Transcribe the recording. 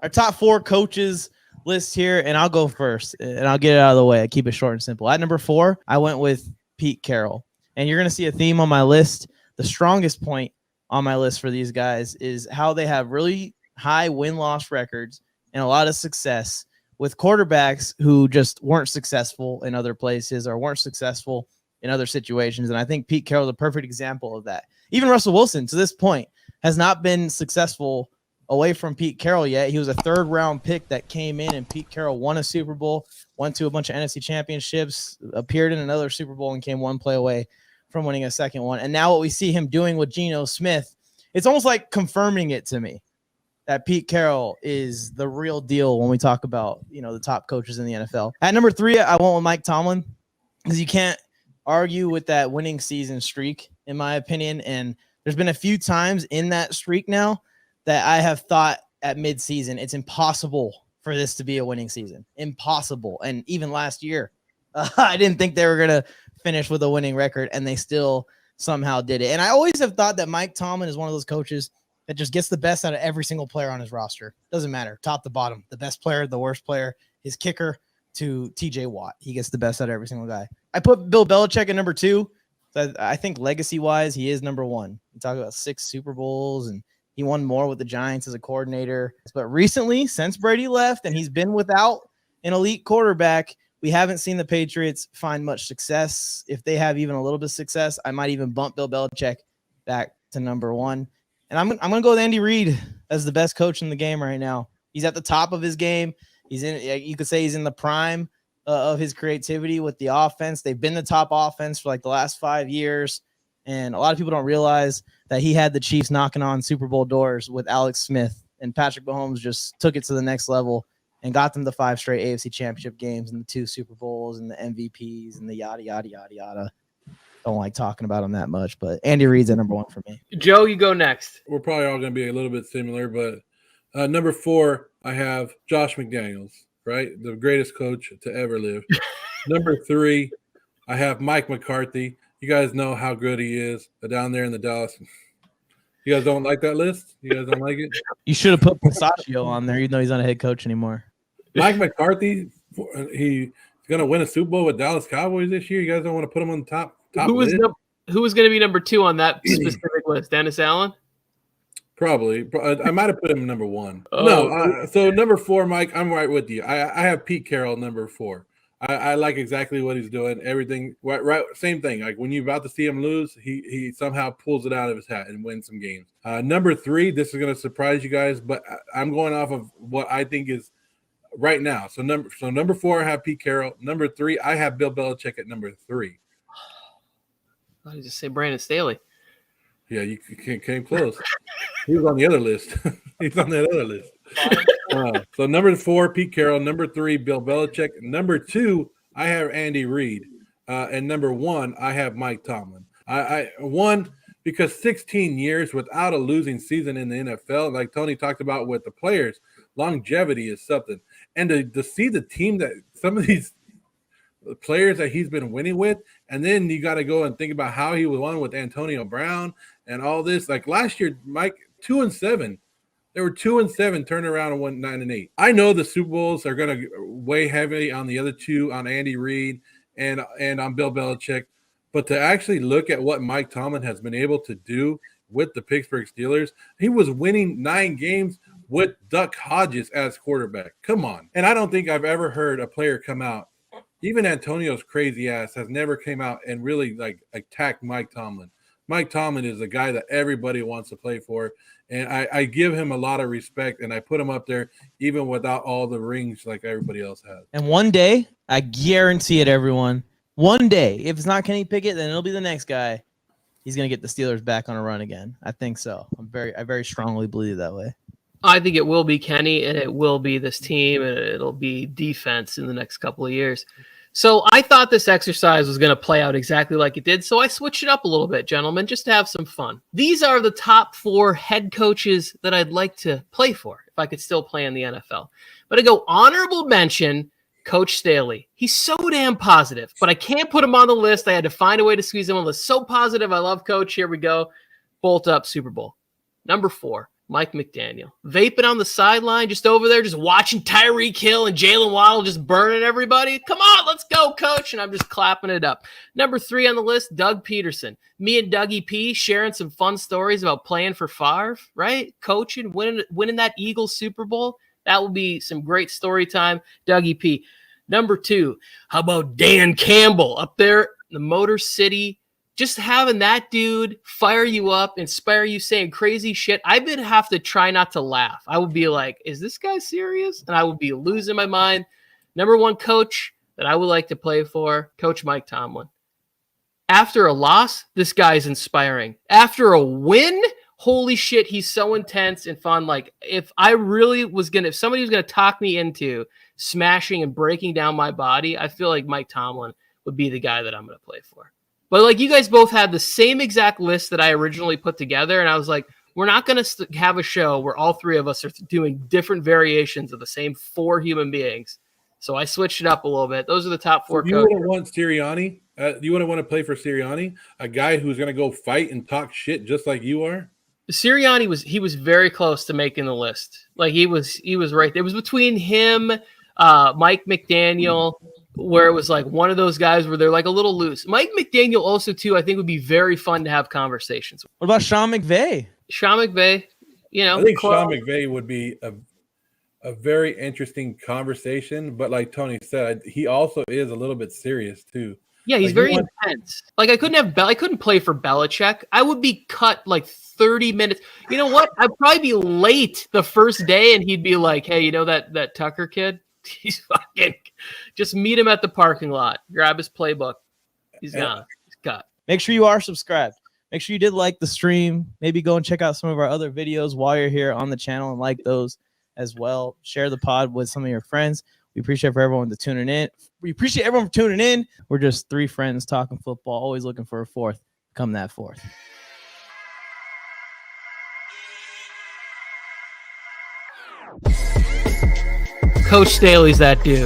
our top 4 coaches list here, and I'll go first, and I'll get it out of the way. I keep it short and simple. At number 4, I went with Pete Carroll, and you're going to see a theme on my list. The strongest point on my list for these guys is how they have really high win-loss records and a lot of success with quarterbacks who just weren't successful in other places or weren't successful in other situations. And I think Pete Carroll is a perfect example of that. Even Russell Wilson, to this point, has not been successful away from Pete Carroll yet. He was a 3rd-round pick that came in, and Pete Carroll won a Super Bowl, went to a bunch of NFC championships, appeared in another Super Bowl, and came one play away from winning a second one. And now what we see him doing with Geno Smith, it's almost like confirming it to me that Pete Carroll is the real deal when we talk about, the top coaches in the NFL. At number 3, I went with Mike Tomlin, because you can't argue with that winning season streak, in my opinion. And there's been a few times in that streak now that I have thought at midseason, it's impossible for this to be a winning season. Impossible. And even last year, I didn't think they were going to finish with a winning record, and they still somehow did it. And I always have thought that Mike Tomlin is one of those coaches that just gets the best out of every single player on his roster. Doesn't matter, top to bottom, the best player, the worst player, his kicker to TJ Watt. He gets the best out of every single guy. I put Bill Belichick at number 2. So I think legacy-wise, he is number 1. You talk about 6 Super Bowls, and he won more with the Giants as a coordinator. But recently, since Brady left and he's been without an elite quarterback, we haven't seen the Patriots find much success. If they have even a little bit of success, I might even bump Bill Belichick back to number 1. And I'm going to go with Andy Reid as the best coach in the game right now. He's at the top of his game. You could say he's in the prime of his creativity with the offense. They've been the top offense for like the last 5 years. And a lot of people don't realize that he had the Chiefs knocking on Super Bowl doors with Alex Smith, and Patrick Mahomes just took it to the next level and got them the 5 straight AFC championship games and the 2 Super Bowls and the MVPs and the yada, yada, yada, yada. Don't like talking about him that much, but Andy Reid's at number 1 for me. Joe, you go next. We're probably all going to be a little bit similar, but number 4, I have Josh McDaniels, right? The greatest coach to ever live. Number 3, I have Mike McCarthy. You guys know how good he is down there in the Dallas. You guys don't like that list? You guys don't like it? You should have put Pistachio on there, even though he's not a head coach anymore. Mike McCarthy, he's going to win a Super Bowl with Dallas Cowboys this year. You guys don't want to put him on the top who was going to be number 2 on that specific list? Dennis Allen? Probably. I might have put him number 1. No, so number 4, Mike, I'm right with you. I have Pete Carroll number 4. I like exactly what he's doing. Everything right. Same thing. Like when you're about to see him lose, he somehow pulls it out of his hat and wins some games. Number 3, this is going to surprise you guys, but I'm going off of what I think is right now. So number 4, I have Pete Carroll. Number 3, I have Bill Belichick at number 3. I thought you just say Brandon Staley. Yeah, you came close. He was on the other list. He's on that other list. So number 4, Pete Carroll. Number 3, Bill Belichick. Number 2, I have Andy Reid. And number 1, I have Mike Tomlin. I won because 16 years without a losing season in the NFL, like Tony talked about with the players, longevity is something. And to see the team that some of these players that he's been winning with, and then you got to go and think about how he won with Antonio Brown and all this. Like last year, Mike, 2-7. They were 2-7, turned around and went 9-8. I know the Super Bowls are going to weigh heavy on the other 2, on Andy Reid and on Bill Belichick. But to actually look at what Mike Tomlin has been able to do with the Pittsburgh Steelers, he was winning 9 games with Duck Hodges as quarterback. Come on. And I don't think I've ever heard a player come out. Even Antonio's crazy ass has never came out and really like attacked Mike Tomlin. Mike Tomlin is a guy that everybody wants to play for, and I give him a lot of respect, and I put him up there even without all the rings like everybody else has. And one day, I guarantee it, everyone, one day, if it's not Kenny Pickett, then it'll be the next guy. He's going to get the Steelers back on a run again. I think so. I very strongly believe that way. I think it will be Kenny, and it will be this team, and it'll be defense in the next couple of years. So I thought this exercise was going to play out exactly like it did, so I switched it up a little bit, gentlemen, just to have some fun. These are the top 4 head coaches that I'd like to play for if I could still play in the NFL. But I go honorable mention, Coach Staley. He's so damn positive, but I can't put him on the list. I had to find a way to squeeze him on the list. So positive. I love Coach. Here we go. Bolt up Super Bowl. Number 4. Mike McDaniel. Vaping on the sideline, just over there, just watching Tyreek Hill and Jalen Waddle just burning everybody. Come on, let's go, coach. And I'm just clapping it up. Number 3 on the list, Doug Peterson. Me and Dougie P sharing some fun stories about playing for Favre, right? Coaching, winning that Eagles Super Bowl. That will be some great story time. Dougie P. Number 2, how about Dan Campbell up there in the Motor City? Just having that dude fire you up, inspire you, saying crazy shit. I would have to try not to laugh. I would be like, is this guy serious? And I would be losing my mind. Number 1 coach that I would like to play for, Coach Mike Tomlin. After a loss, this guy's inspiring. After a win, holy shit, he's so intense and fun. Like, if somebody was going to talk me into smashing and breaking down my body, I feel like Mike Tomlin would be the guy that I'm going to play for. But like, you guys both had the same exact list that I originally put together. And I was like, we're not going to have a show where all 3 of us are doing different variations of the same 4 human beings. So I switched it up a little bit. Those are the top 4 coaches. You wouldn't want Sirianni? You wouldn't want to play for Sirianni? A guy who's going to go fight and talk shit just like you are? Sirianni was very close to making the list. Like, he was right there. It was between him, Mike McDaniel, where it was like one of those guys where they're like a little loose. Mike McDaniel also, too, I think would be very fun to have conversations with. What about Sean McVay? Sean McVay, I think Sean McVay would be a very interesting conversation. But like Tony said, he also is a little bit serious, too. Yeah, he's very intense. Like, I couldn't play for Belichick. I would be cut like 30 minutes. You know what? I'd probably be late the first day, and he'd be like, hey, you know that Tucker kid? He's fucking just meet him at the parking lot, grab his playbook. He's gone. He's cut. Make sure you are subscribed. Make sure you did like the stream. Maybe go and check out some of our other videos while you're here on the channel and like those as well. Share the pod with some of your friends. We appreciate for everyone tuning in. We appreciate everyone for tuning in. We're just 3 friends talking football, always looking for a 4th. Come that 4th. Coach Staley's that dude.